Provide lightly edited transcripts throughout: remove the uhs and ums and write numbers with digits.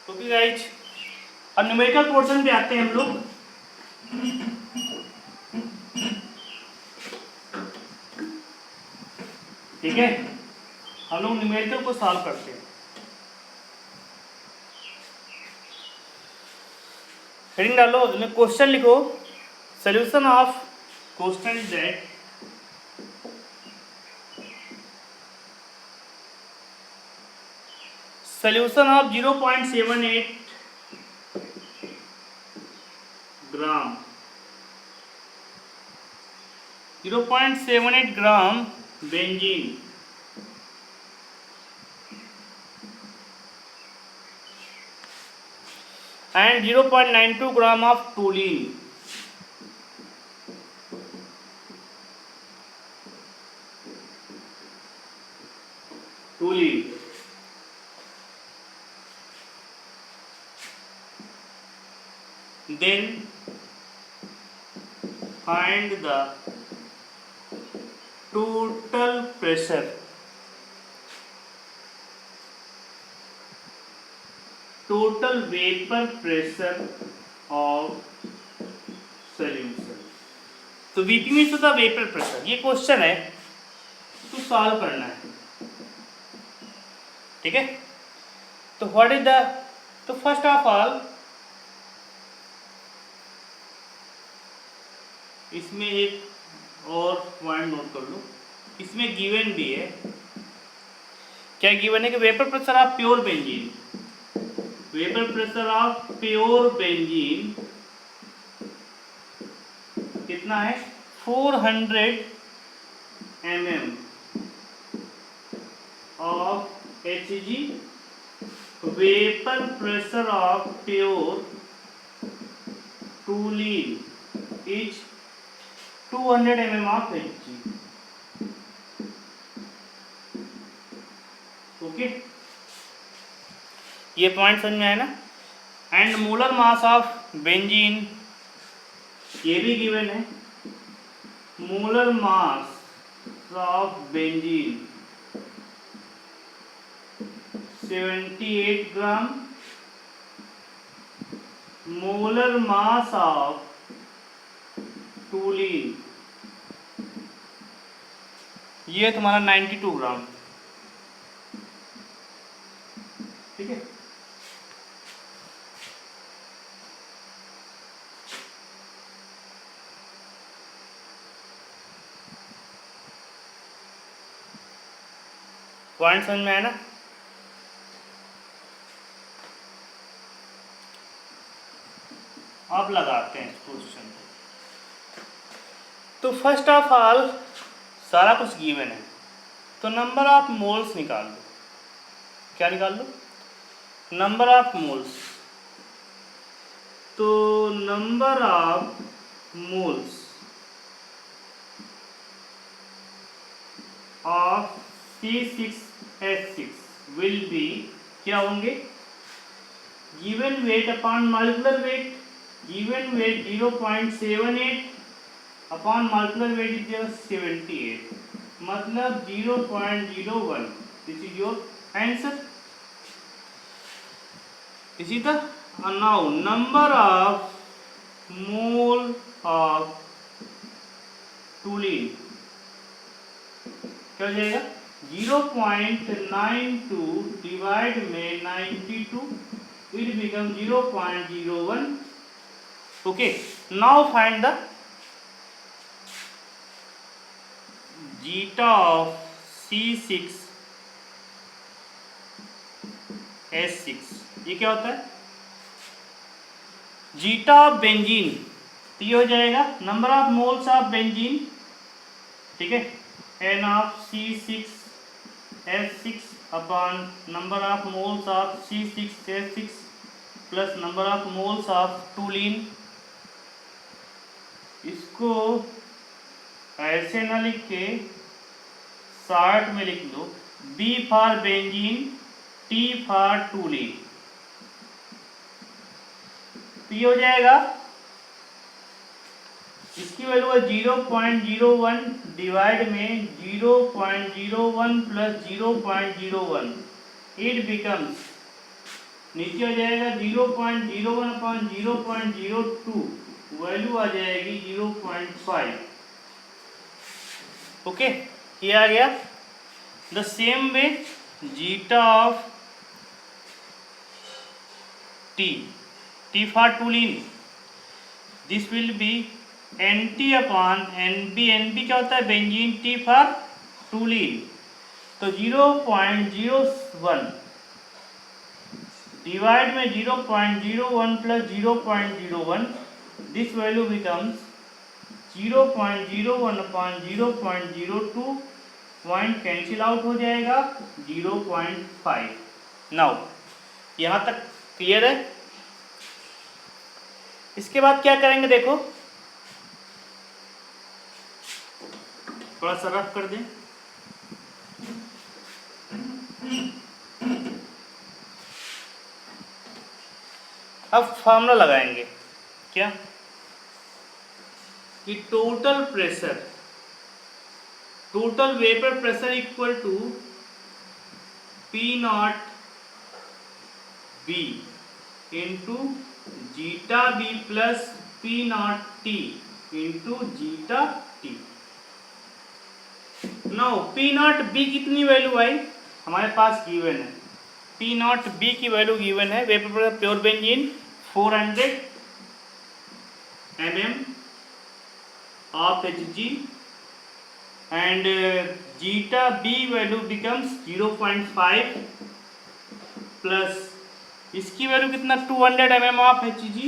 Okay guys, अब numerical portion पे आते हैं हम लोग। ठीक है, हम लोग न्यूमेरिकल को सॉल्व करते हैं। हेडिंग डालो, इसमें क्वेश्चन लिखो। Solution of question is that solution of 0.78 gram 0.78 gram benzene and 0.92 gram of toluene then find the total pressure total vapor pressure of solution। तो वीपी मीन्स होता है वेपर प्रेशर। ये question है तो solve करना है, ठीक है। तो व्हाट इज द, तो फर्स्ट ऑफ ऑल इसमें एक और पॉइंट नोट कर लो, इसमें गिवन भी है। क्या गिवन है कि vapour pressure of pure benzene, vapour pressure of pure benzene कितना है 400 mm of Hg, vapour pressure of pure toluene is 200 mm of Hg। Okay, ये पॉइंट समझ में आया ना। And molar mass of benzene, ये भी गिवन है। Molar mass of benzene 78 gram, molar mass of टोलीन ये तुम्हारा 92 ग्राम, ठीक है। पॉइंट समझ में आया ना। अब लगाते हैं क्वेश्चन। तो फर्स्ट ऑफ ऑल सारा कुछ गिवन है, तो नंबर ऑफ मोल्स निकाल लो। क्या निकाल लो? Number of moles. तो number of moles of C6H6 will be, क्या होंगे? Given weight upon molecular weight, given weight 0.78 upon molecular weight is 78, मतलब 0.01। This is your answer. This is the now number of mole of toluene, क्या हो जाएगा? 0.92 divide में 92, it becomes 0.01। okay, now find the zeta of C6H6। ये क्या होता है? Zeta of benzene, तो ये हो जाएगा number of moles of benzene, ठीक है, n of C6H6 upon number of moles of C6H6 plus number of moles of toluene. इसको ऐसे ना लिख के शॉर्ट में लिख लो, B for benzene, T for toluene. तो ये हो जाएगा, इसकी वैल्यू है 0.01 डिवाइड में 0.01 प्लस 0.01, इट बिकम्स नीचे आ जाएगा 0.01 अपॉन 0.02, वैल्यू आ जाएगी 0.5। ओके, ये आ गया। The same way zeta of T for toluene, this will be NT upon NB। NB क्या होता है? बेंजीन। T फॉर टूलिन, तो 0.01 डिवाइड में 0.01 plus 0.01, this value becomes 0.01 upon 0.02, point cancel out हो जाएगा 0.5। नाउ यहाँ तक क्लियर है? इसके बाद क्या करेंगे देखो, थोड़ा सा रफ कर दें। अब फॉर्मूला लगाएंगे क्या कि total pressure, total vapour pressure equal to P not B into zeta B plus P not T into zeta T। No P not B कितनी वैल्यू आई हमारे पास गिवन है? P नॉट B की वैल्यू गिवन है, vapour pressure pure benzene 400 mm of Hg and zeta B value becomes 0.5 plus इसकी value कितना 200 mm of Hg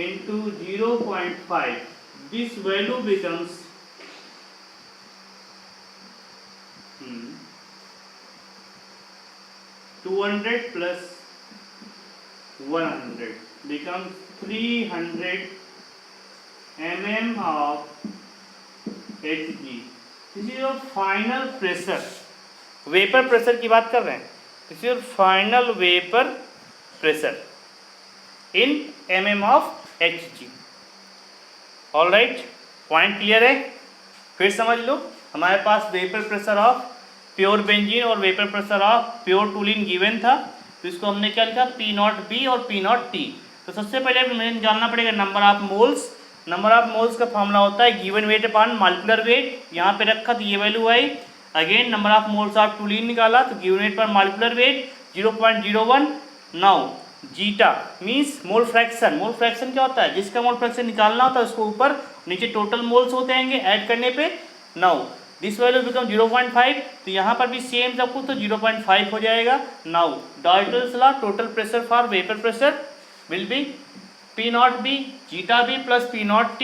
into 0.5, this value becomes 200 plus 100 becomes 300 mm of Hg। This is your final pressure, vapour pressure की बात कर रहे हैं। This is your final vapour pressure in mm of Hg। All right, point clear है? फिर समझ लो, हमारे पास vapour pressure of pure benzene और vapour pressure of pure toluene given था, तो इसको हमने क्या लिखा? P नॉट B और P नॉट T। तो सबसे पहले हमें जानना पड़ेगा number of moles. Number of moles का फॉर्मूला होता है given weight upon molecular weight. यहाँ पे रखा तो ये वैल्यू आई। Again number of moles of toluene निकाला तो गिवन वेट पर molecular weight 0.01। Now zeta means mole fraction. Mole fraction क्या होता है? जिसका मोल फ्रैक्शन निकालना होता है उसको ऊपर नीचे टोटल मोल्स होते हैं ऐड करने पे। नाउ दिस वैल्यू बिकम 0.5, तो यहाँ पर भी सेम सब कुछ, तो 0.5 हो जाएगा। Now Dalton's law, total pressure for vapour pressure will be P not B zeta B plus P not T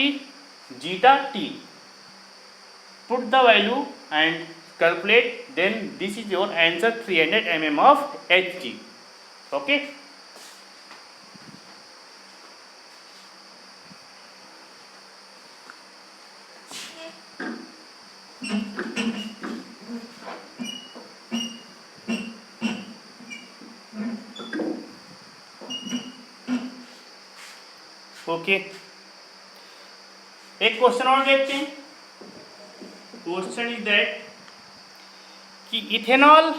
zeta T। Put the value and calculate, then this is your answer 300 mm of Hg। Okay, okay. एक question और देखते हैं। Question is that कि ethanol,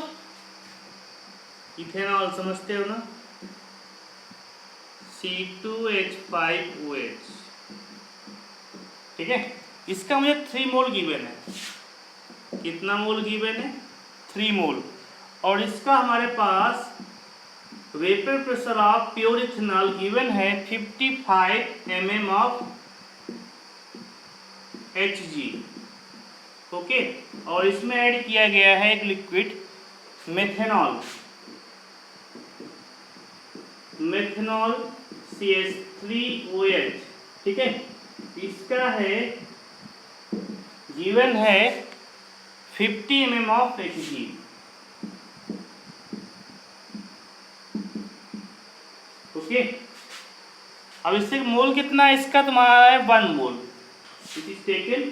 ethanol समझते हो ना, C2H5OH, ठीक है, इसका मुझे 3 मोल गिवन है। कितना मोल गिवन है? 3 मोल। और इसका हमारे पास vapour pressure of pure ethanol given है 55 mm ऑफ Hg। ओके, और इसमें ऐड किया गया है एक लिक्विड मेथेनॉल, मेथेनॉल CH3OH, ठीक है। इसका है गिवन है 50 mm ऑफ Hg। ओके, अब इससे मोल कितना है इसका? तुम्हारा है 1 मोल। इट इज टेकन,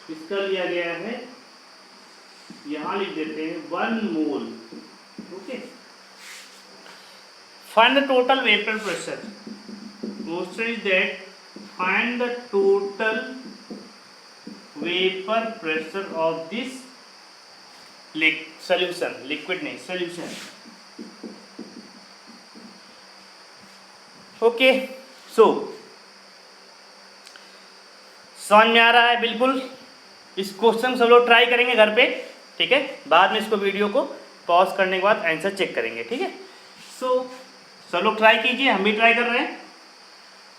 इसका लिया गया है, यहां लिख देते हैं 1 mole. Okay, find the total vapour pressure. Question is that find the total vapour pressure of this solution, liquid नहीं सोल्यूशन। ओके, सो समझ में आ रहा है बिल्कुल। इस क्वेश्चन सब लोग ट्राई करेंगे घर पे, ठीक है। बाद में इसको वीडियो को पॉज करने के बाद आंसर चेक करेंगे, ठीक है। सो सब लोग ट्राई कीजिए, हम भी ट्राई कर रहे हैं।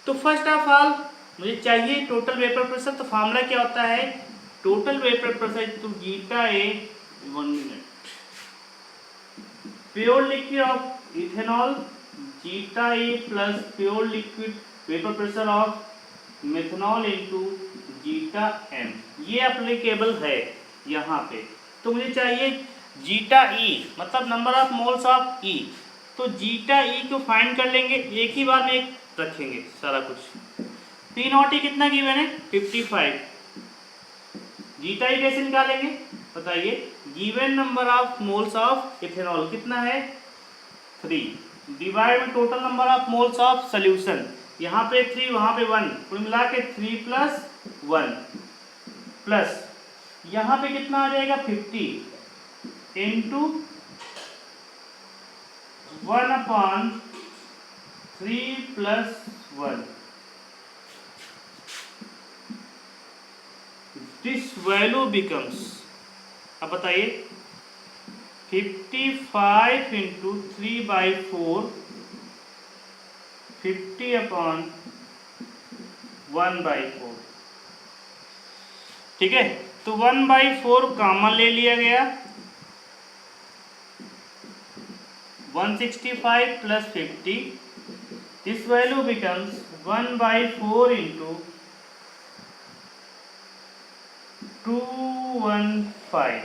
तो फर्स्ट ऑफ ऑल मुझे चाहिए टोटल वेपर प्रेशर। तो फार्मूला क्या होता है, total vapour pressure to zeta A, 1 minute, pure liquid of ethanol zeta A plus pure liquid vapour pressure of methanol into zeta M, ये एप्लीकेबल है यहाँ पे। तो मुझे चाहिए जीटा ई, मतलब number of moles of E. तो zeta ई को फाइंड कर लेंगे, एक ही बार में एक रखेंगे सारा कुछ। पी नॉट ई कितना गिवन है 55, जीटा ई कैसे निकालेंगे बताइए। Given number of moles of ethanol कितना है 3, डिवाइड में total number of moles of solution, यहाँ पे 3 वहाँ पे 1, कुल मिला के 3 + 1 प्लस यहाँ पे कितना आ जाएगा 50 इंटू 1/3 + 1। दिस वैल्यू बिकम्स, अब बताइए 55 इंटू 3/4, 50/1/4, ठीक है। तो 1/4 कॉमन ले लिया गया, 165 + 50, दिस वैल्यू बिकम्स 1/4 इंटू 215,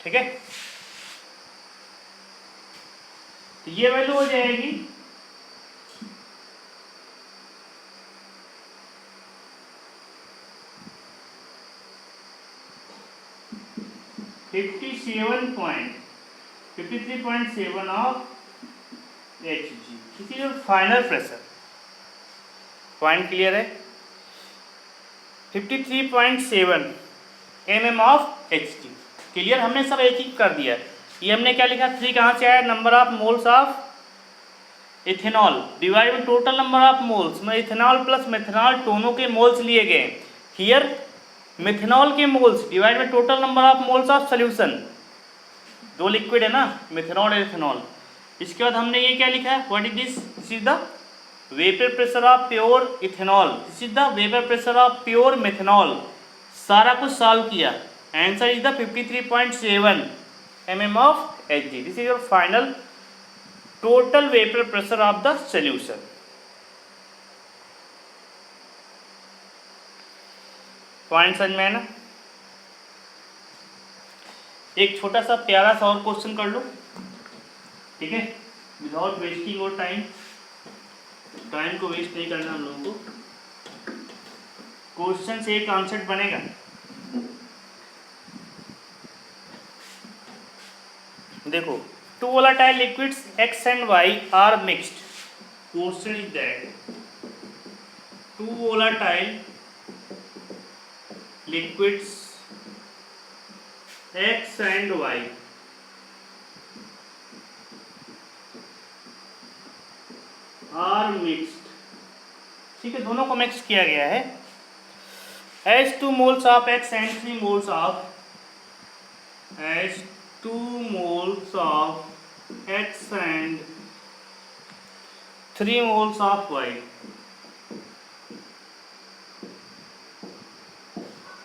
ठीक है। तो ये वैल्यू हो जाएगी 53.7 of Hg। This is your final pressure. Point clear है, 53.7 mm ऑफ Hg। क्लियर, हमने सब एक ही कर दिया। ये हमने क्या लिखा, 3 कहाँ से आया, number of moles of ethanol divide में टोटल नंबर ऑफ मोल्स में इथेनॉल प्लस मेथनॉल दोनों के मोल्स लिए गए। हियर मेथनॉल के मोल्स डिवाइड में total number of moles of solution, दो लिक्विड है ना, मेथनॉल और इथेनॉल। इसके बाद हमने ये क्या लिखा है, what is this, this is the vapour pressure of pure ethanol, this is the vapour pressure of pure methanol. सारा कुछ सॉल्व किया, answer is the 53.7 mm of Hg। This is your final total vapour pressure of the solution. Point समझ में है ना। एक छोटा सा प्यारा सा और क्वेश्चन कर लो, ठीक है, विदाउट वेस्टिंग और टाइम। टाइम को वेस्ट नहीं करना हम लोगों को। क्वेश्चन से एक कॉन्सेप्ट बनेगा। देखो, 2 volatile liquids X and Y are mixed. Question is that 2 volatile liquids X and Y are mixed, ठीक है, दोनों को मिक्स किया गया है। As 2 moles of X and 3 moles of As 2 moles of X and 3 moles of Y,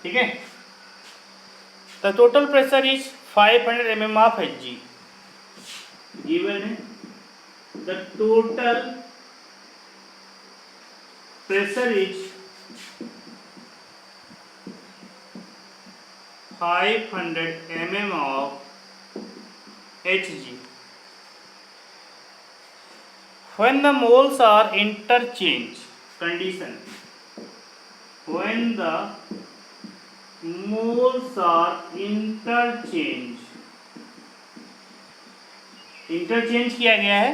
ठीक है। The total pressure is 500 mm of Hg given है। The total pressure is 500 mm of Hg when the moles are interchange condition, when the moles are interchange किया गया है।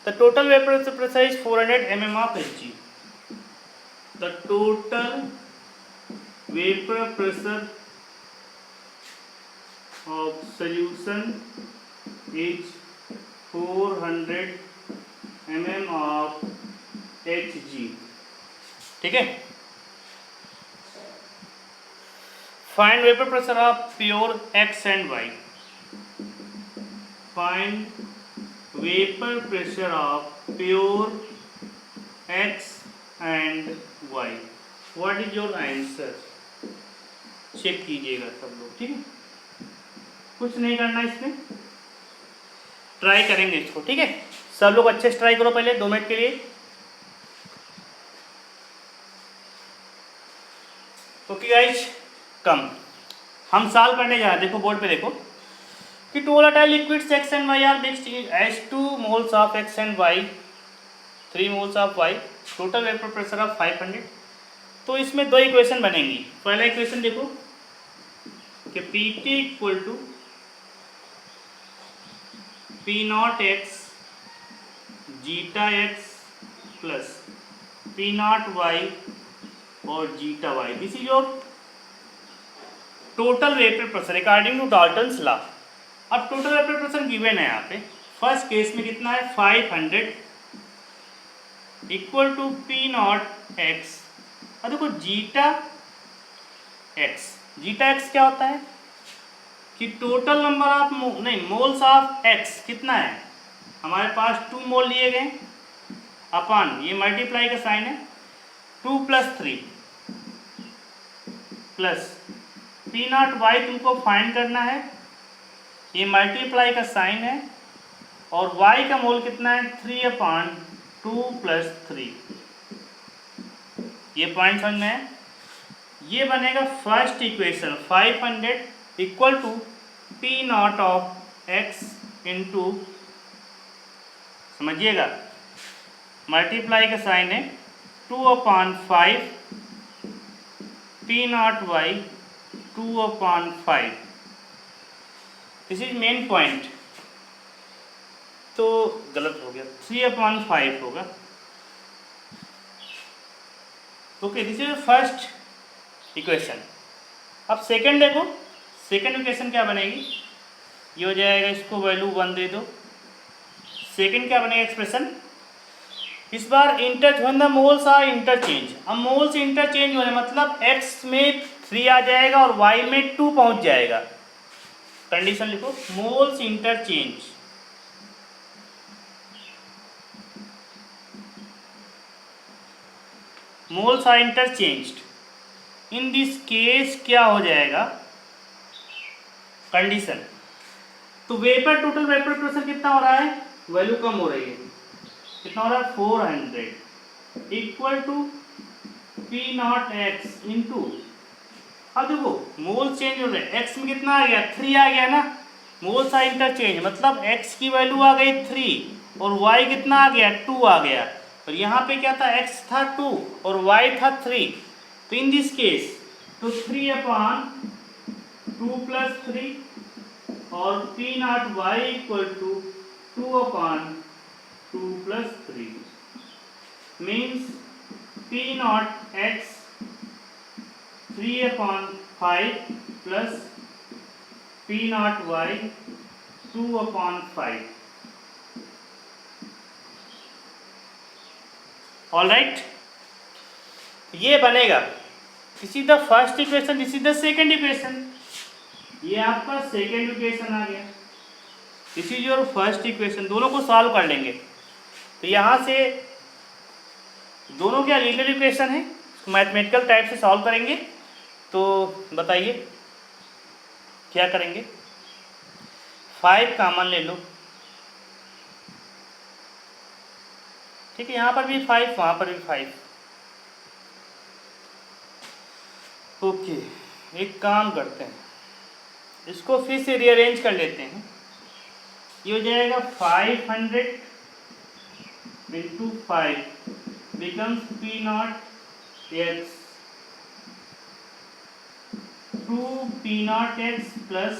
The total vapor pressure is 400 mm of Hg। The total vapour pressure of solution is 400 mm of Hg। ठीक है, find vapour pressure of pure X and Y। Find vapour pressure of pure X and Y। What is your answer? Check कीजिएगा सब लोग, ठीक है, कुछ नहीं करना इसमें, ट्राई करेंगे इसको, ठीक है। सब लोग अच्छे से ट्राई करो पहले 2 मिनट के लिए। ओके गाइस, कम हम सॉल्व करने जा रहे हैं। देखो बोर्ड पे देखो कि two volatile liquids X and Y are mixed in H2 moles of X and Y 3 moles of Y, total vapour pressure of 500। तो इसमें 2 इक्वेशन बनेंगी। पहला इक्वेशन देखो कि PT equal to P0X zeta X plus P0Y और zeta Y, this is your total vapour pressure according to Dalton's law. अब total vapour pressure given है यहाँ पे, फर्स्ट केस में कितना है 500 इक्वल टू P0X। और देखो जीटा X, जीटा X क्या होता है कि total number of moles of X कितना है, हमारे पास 2 मोल लिए गए अपॉन, ये मल्टीप्लाई का साइन है, 2 + 3 प्लस P0Y तुमको फाइंड करना है, ये मल्टीप्लाई का साइन है, और Y का मोल कितना है 3/2 + 3। ये पॉइंट समझ में है। ये बनेगा first equation 500 equal to P0 of X into, समझिएगा मल्टीप्लाई का साइन है 2/5 P0Y 2/5। This is main point, तो गलत हो गया, 3/5 होगा। Okay, this is first equation. अब सेकंड देखो, सेकंड इक्वेशन क्या बनेगी, ये हो जाएगा, इसको वैल्यू 1 दे दो। सेकंड क्या बनेगा एक्सप्रेशन, इस बार when the moles are interchange. अब मोल्स इंटरचेंज होने मतलब X में 3 आ जाएगा और Y में 2 पहुंच जाएगा। कंडीशन लिखो, moles interchange, moles are interchanged. In this case क्या हो जाएगा कंडीशन, तो वेपर टोटल वेपर प्रेशर कितना हो रहा है, वैल्यू कम हो रही है, कितना हो रहा है 400 इक्वल टू P0X इंटू, अब देखो मोल चेंज हो रहे हैं, X में कितना आ गया 3 आ गया ना, मोल्स आर इंटरचेंज मतलब X की वैल्यू आ गई 3 और Y कितना आ गया 2 आ गया, और यहाँ पे क्या था X था 2 और Y था 3। तो इन दिस केस तो 3/2 + 3 और P0Y equal to 2/2 + 3 means P0X 3/5 plus P0Y 2/5। All right, ये बनेगा, this is the first equation, this is the second equation. ये आपका सेकेंड इक्वेशन आ गया, this is your first equation. दोनों को सॉल्व कर लेंगे, तो यहाँ से दोनों क्या लीनियर इक्वेशन है, मैथमेटिकल टाइप से सॉल्व करेंगे। तो बताइए क्या करेंगे, 5 कॉमन ले लो, ठीक है, यहाँ पर भी 5 वहाँ पर भी 5। ओके, एक काम करते हैं, इसको फिर से रीअरेंज कर लेते हैं। ये हो जाएगा 500 × 5 becomes P0X 2 P0X plus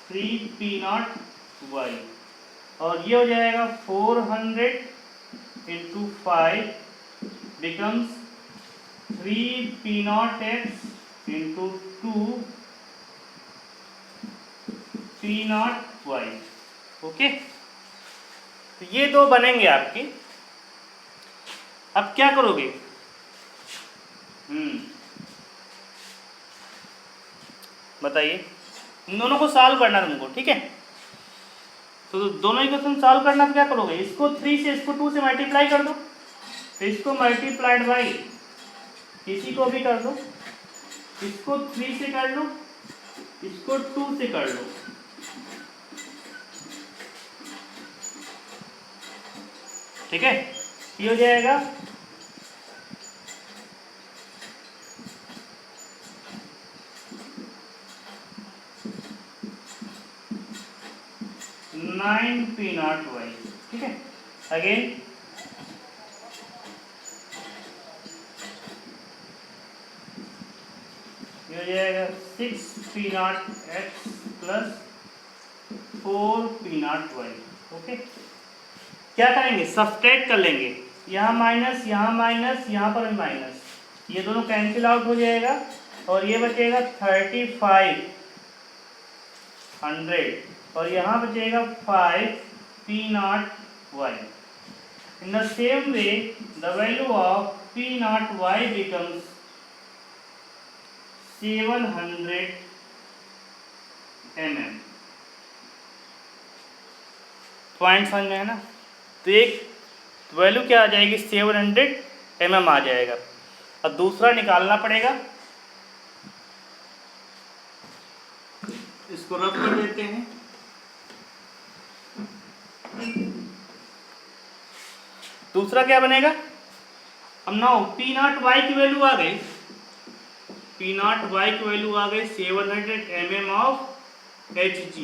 3 P0Y, और ये हो जाएगा 400 × 5 becomes 3 P0X into 2 P0y। Okay, तो ये दो बनेंगे आपके। अब क्या करोगे? बताइए, इन दोनों को सॉल्व करना तुमको, ठीक है। तो दोनों इक्वेशन सॉल्व करना तो क्या करोगे? इसको 3 से इसको 2 से मल्टीप्लाई कर दो, तो इसको मल्टीप्लाइड बाई इसी को भी कर दो, इसको 3 से कर लो, इसको 2 से कर लो। ठीक है, ये हो जाएगा 9 P0y। ठीक है, अगेन ये हो जाएगा 6 P0x प्लस 4 P0y। ओके, क्या करेंगे? सब्सट्रैक्ट कर लेंगे, यहाँ माइनस, यहाँ माइनस, यहाँ पर भी माइनस, ये दोनों कैंसिल आउट हो जाएगा और ये बचेगा 3500 और यहाँ बचेगा 5 P0y। In the same way the value of P0y becomes 700 mm। Point समझ में है ना? तो एक वैल्यू क्या आ जाएगी? 700 mm आ जाएगा। अब दूसरा निकालना पड़ेगा, इसको रब कर देते हैं। दूसरा क्या बनेगा? अब नाउ P0y की वैल्यू आ गई, P0y की वैल्यू आ गई 700 mm ऑफ Hg।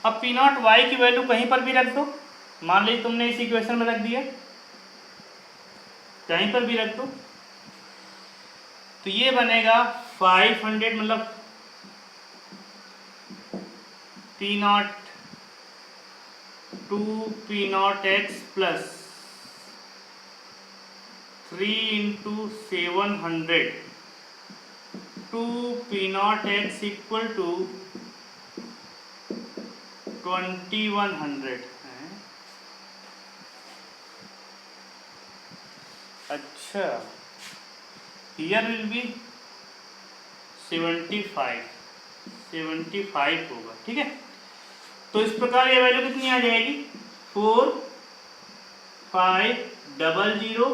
अब P0y की वैल्यू कहीं पर भी रख दो, मान लीजिए तुमने इस इक्वेशन में रख दिया, कहीं पर भी रख दो, तो ये बनेगा 500 मतलब P0 2 P0x plus 3 into 700 2 P0x equal to 2100। अच्छा, हियर विल बी 75 होगा। ठीक है, तो इस प्रकार ये वैल्यू कितनी आ जाएगी? 4500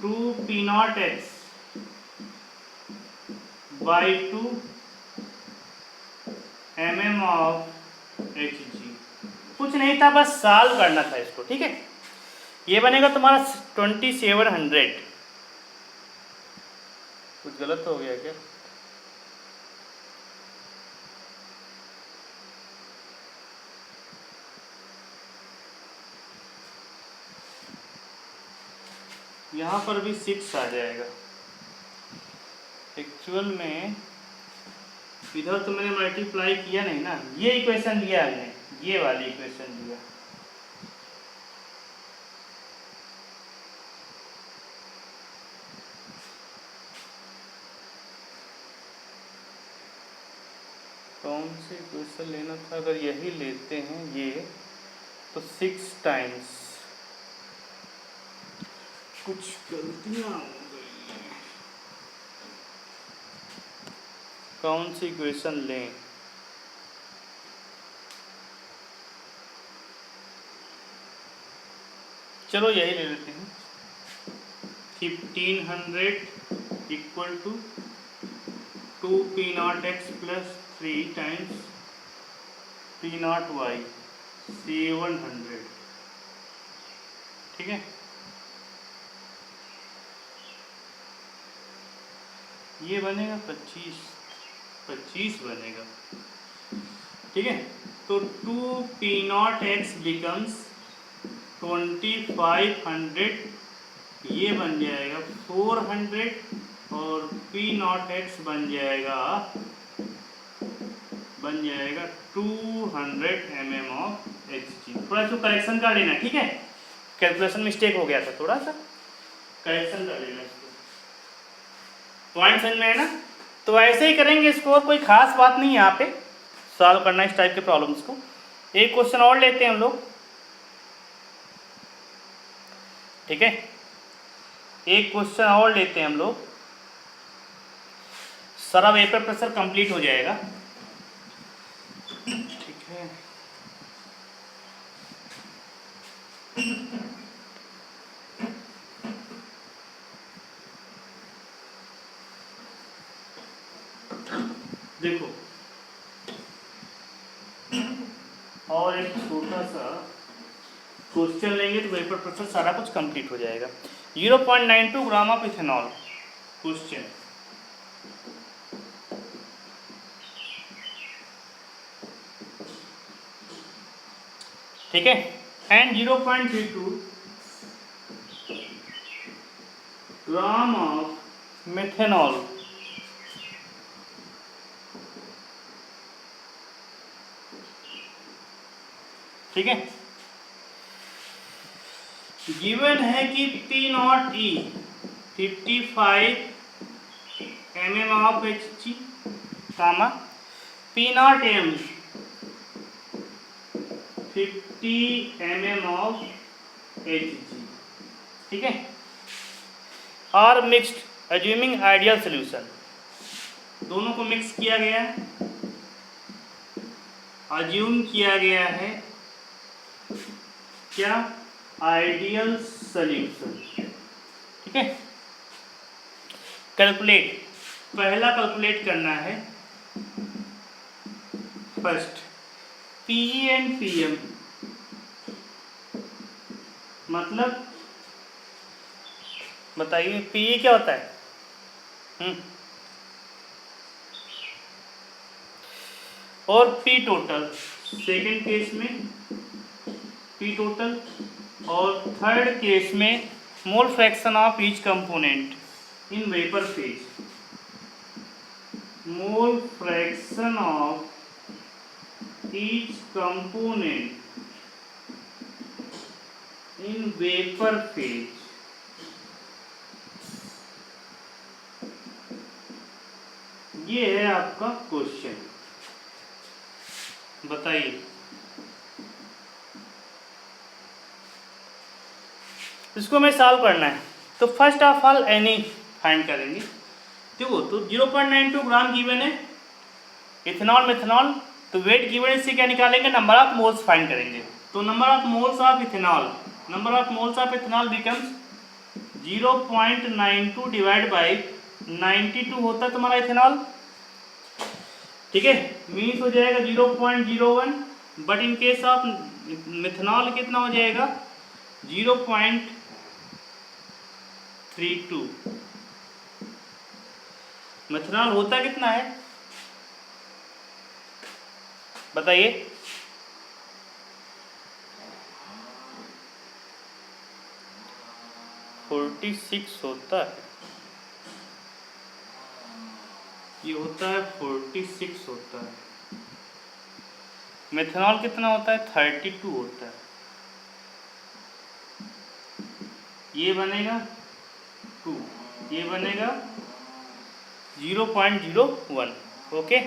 2 P0x by 2 mm of Hg। कुछ नहीं था, बस सॉल्व करना था इसको। ठीक है, ये बनेगा तुम्हारा 2700। कुछ गलत हो गया क्या? यहाँ पर भी 6 आ जाएगा। एक्चुअल में इधर तो मैंने मल्टीप्लाई किया नहीं ना, ये इक्वेशन लिया हमने, ये वाली इक्वेशन लिया। कौन सी इक्वेशन लेना था? अगर यही लेते हैं ये, तो 6 टाइम्स कुछ गलतियां हो गई हैं। कौन सी इक्वेशन लें? चलो यही ले लेते हैं। 1500 equal to 2 P0x plus 3 times P0y 700। ठीक है, ये बनेगा 25 बनेगा। ठीक है, तो 2 P0x बिकम्स 2500, ये बन जाएगा 400 और P0x बन जाएगा 200 mm ऑफ Hg। थोड़ा सा करेक्शन कर लेना, ठीक है, कैलकुलेशन मिस्टेक हो गया था थोड़ा सा, करेक्शन कर लेना इसको। पॉइंट समझ में है ना? तो ऐसे ही करेंगे इसको, और कोई खास बात नहीं है यहाँ पे सॉल्व करना इस टाइप के प्रॉब्लम्स को। एक क्वेश्चन और लेते हैं हम लोग, ठीक है, एक क्वेश्चन और लेते हैं हम लोग, सारा वेपर प्रेशर कंप्लीट हो जाएगा, ठीक है। देखो और एक छोटा सा क्वेश्चन लेंगे तो वेपर प्रेशर सारा कुछ कंप्लीट हो जाएगा। 0.92 ग्राम ऑफ इथेनॉल क्वेश्चन, ठीक है, एंड 0.32 ग्राम ऑफ मेथेनॉल, ठीक है। गिवन है कि P0E 55 mm of Hg, comma P0M 50 mm of Hg, ठीक है। और मिक्स्ड अज्यूमिंग आइडियल सोल्यूशन, दोनों को मिक्स किया गया है, अज्यूम किया गया है क्या, आइडियल सोल्यूशन, ठीक है। कैलकुलेट, पहला कैलकुलेट करना है फर्स्ट PE एंड PM, मतलब बताइए PE क्या होता है, और P टोटल, सेकेंड केस में P टोटल, और थर्ड केस में mole fraction of each component in vapour phase, mole fraction of each component in vapour phase, ये है आपका क्वेश्चन। बताइए इसको हमें सॉल्व करना है, तो first of all any find करेंगे। देखो तो 0.92 ग्राम गिवन है इथेनॉल मेथनॉल, तो वेट गिवन इससे क्या निकालेंगे, नंबर ऑफ मोल्स फाइंड करेंगे। तो number of moles of ethanol, number of moles of ethanol becomes 0.92 divide by 92 होता है तुम्हारा इथेनॉल, ठीक है, मीन्स हो जाएगा 0.01, but in case of methanol कितना हो जाएगा 0.32। मिथेनॉल होता कितना है बताइए, फोर्टी 46 होता है, ये होता है 46 होता है। मेथनॉल कितना होता है 32 होता है, ये बनेगा 2, ये बनेगा 0.01, ओके।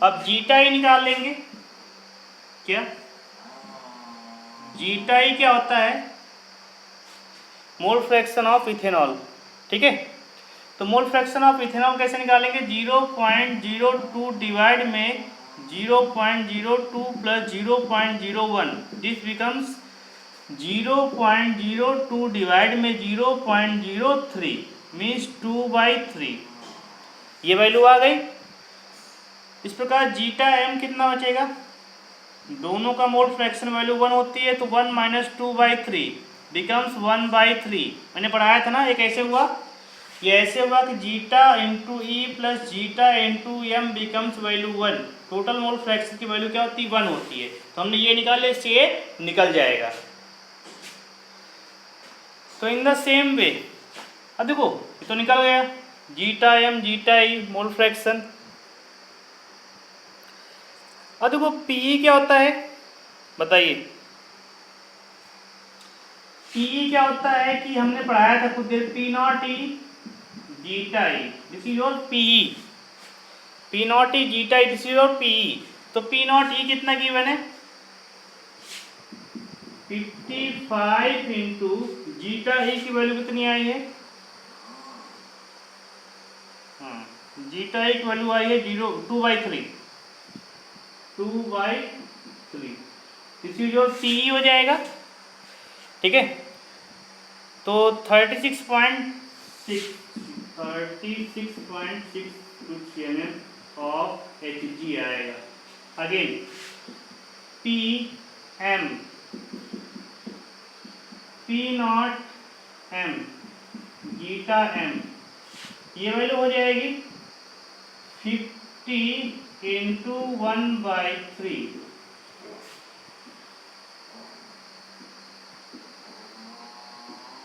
अब जीटा ई निकाल लेंगे, क्या जीटा ई क्या होता है, मोल फ्रैक्शन ऑफ इथेनॉल, ठीक है। तो मोल फ्रैक्शन ऑफ इथेनॉल कैसे निकालेंगे, 0.02 डिवाइड में 0.02 प्लस 0.01, दिस बिकम्स 0.02 डिवाइड में 0.03 मीन्स 2/3, ये वैल्यू आ गई। इस प्रकार जीटा एम कितना बचेगा, दोनों का मोल फ्रैक्शन वैल्यू 1 होती है, तो 1 माइनस 2/3 बिकम्स 1/3। मैंने पढ़ाया था ना, ये कैसे हुआ, ये ऐसे हुआ कि zeta into E plus zeta into M becomes value 1, total mole fraction की वैल्यू क्या होती है 1 होती है, तो हमने ये निकाले, इससे ये निकल जाएगा। तो इन द सेम वे अब देखो ये तो निकल गया, जीटा एम जीटा ई मोल फ्रैक्शन। अब देखो पीई क्या होता है बताइए, पीई क्या होता है कि हमने पढ़ाया था कुछ देर, P naught E zeta E, this is your PE, P naught E zeta E, this is your PE. तो पी नॉट ई कितना गिवन है 55 इंटू जीटा ई की वैल्यू कितनी आई है, हाँ जीटा ई की वैल्यू आई है 2/3, 2/3, इसी जो टी हो जाएगा, ठीक है। तो 36.6 mm ऑफ एच जी आएगा। Again P M, P nought M zeta M, ये वैल्यू हो जाएगी 50 इंटू 1/3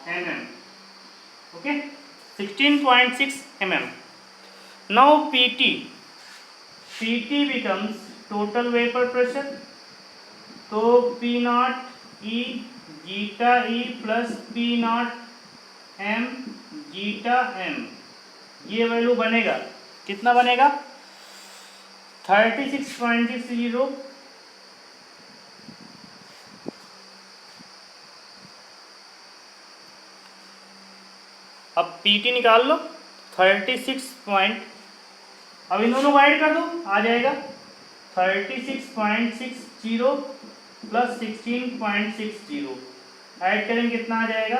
mm, okay, 16.6 mm. Now PT becomes total vapor pressure, तो P not E zeta E plus P not M zeta M, ये value बनेगा, कितना बनेगा 36.60। अब PT निकाल लो 36 अब इन दोनों को ऐड कर दो, आ जाएगा 36.60 प्लस 16.60, ऐड करेंगे कितना आ जाएगा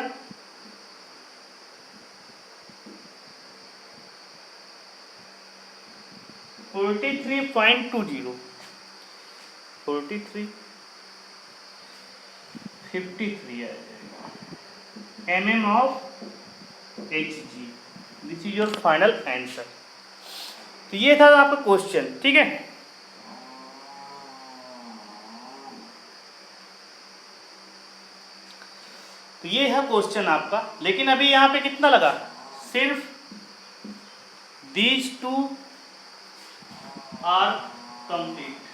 43.20, 53 आ जाएगा mm of Hg, this is your final answer. तो ये था आपका क्वेश्चन, ठीक है। तो ये है क्वेश्चन आपका, लेकिन अभी यहाँ पे कितना लगा, सिर्फ these two are complete।